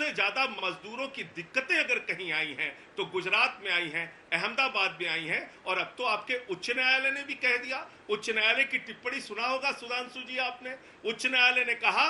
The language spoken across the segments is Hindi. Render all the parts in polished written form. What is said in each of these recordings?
सबसे ज्यादा मजदूरों की दिक्कतें अगर कहीं आई हैं तो गुजरात में आई हैं, अहमदाबाद में आई हैं, और अब तो आपके उच्च न्यायालय ने भी कह दिया। उच्च न्यायालय की टिप्पणी सुना होगा सुधांशु जी आपने। उच्च न्यायालय ने कहा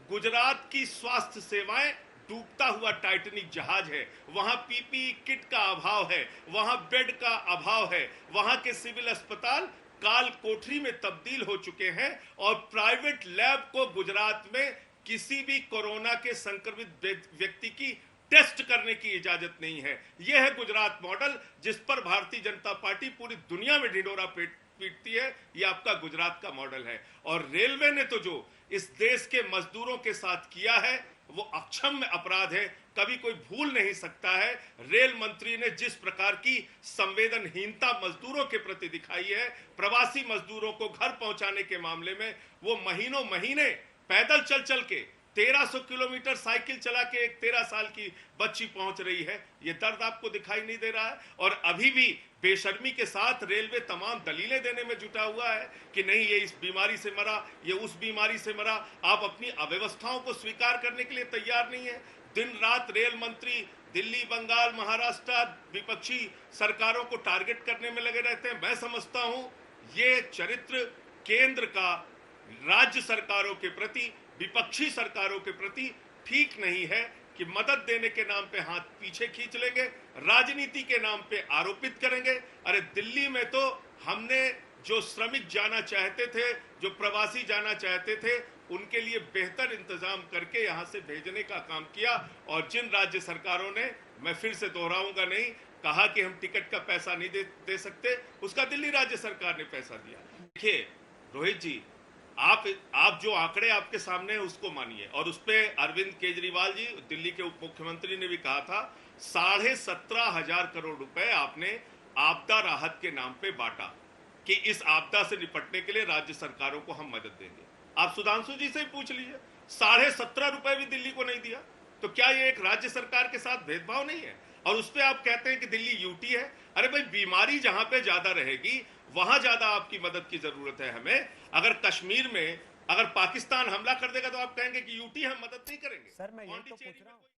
गुजरात की स्वास्थ्य सेवाएं डूबता हुआ टाइटैनिक जहाज है, वहां पीपीई किट का अभाव है, वहां बेड का अभाव है, वहां के सिविल अस्पताल काल कोठरी में तब्दील हो चुके हैं, और प्राइवेट लैब को गुजरात में किसी भी कोरोना के संक्रमित व्यक्ति की टेस्ट करने की इजाजत नहीं है। यह है गुजरात मॉडल, जिस पर भारतीय जनता पार्टी पूरी दुनिया में ढिंढोरा पीटती है। यह आपका गुजरात का मॉडल है। और रेलवे ने तो जो इस देश के मजदूरों के साथ किया है वो अक्षम्य अपराध है, कभी कोई भूल नहीं सकता है। रेल मंत्री ने जिस प्रकार की संवेदनहीनता मजदूरों के प्रति दिखाई है, प्रवासी मजदूरों को घर पहुंचाने के मामले में वो महीनों महीने पैदल चल चल के 1300 किलोमीटर साइकिल चला के एक 13 साल की बच्ची पहुंच रही है। ये दर्द आपको दिखाई नहीं दे रहा है? और अभी भी बेशर्मी के साथ रेलवे तमाम दलीलें देने में जुटा हुआ है कि नहीं, ये इस बीमारी से मरा, ये उस बीमारी से मरा। आप अपनी अव्यवस्थाओं को स्वीकार करने के लिए तैयार नहीं है। दिन रात रेल मंत्री दिल्ली, बंगाल, महाराष्ट्र विपक्षी सरकारों को टारगेट करने में लगे रहते हैं। मैं समझता हूं ये चरित्र केंद्र का राज्य सरकारों के प्रति, विपक्षी सरकारों के प्रति ठीक नहीं है कि मदद देने के नाम पे हाथ पीछे खींच लेंगे, राजनीति के नाम पे आरोपित करेंगे। अरे दिल्ली में तो हमने जो श्रमिक जाना चाहते थे, जो प्रवासी जाना चाहते थे, उनके लिए बेहतर इंतजाम करके यहां से भेजने का काम किया। और जिन राज्य सरकारों ने, मैं फिर से दोहराऊंगा नहीं, कहा कि हम टिकट का पैसा नहीं दे सकते, उसका दिल्ली राज्य सरकार ने पैसा दिया। देखिए रोहित जी, आप जो आंकड़े आपके सामने हैं उसको मानिए। और उस पे अरविंद केजरीवाल जी, दिल्ली के उप मुख्यमंत्री, ने भी कहा था 17,500 करोड़ रुपए आपने आपदा राहत के नाम पे बांटा कि इस आपदा से निपटने के लिए राज्य सरकारों को हम मदद देंगे। आप सुधांशु जी से ही पूछ लीजिए, 17.5 रुपए भी दिल्ली को नहीं दिया। तो क्या ये एक राज्य सरकार के साथ भेदभाव नहीं है? और उस पे आप कहते हैं कि दिल्ली यूटी है। अरे भाई, बीमारी जहां पे ज्यादा रहेगी वहां ज्यादा आपकी मदद की जरूरत है हमें। अगर कश्मीर में अगर पाकिस्तान हमला कर देगा तो आप कहेंगे कि यूटी हम मदद नहीं करेंगे। सर मैं यही तो पूछ रहा हूं।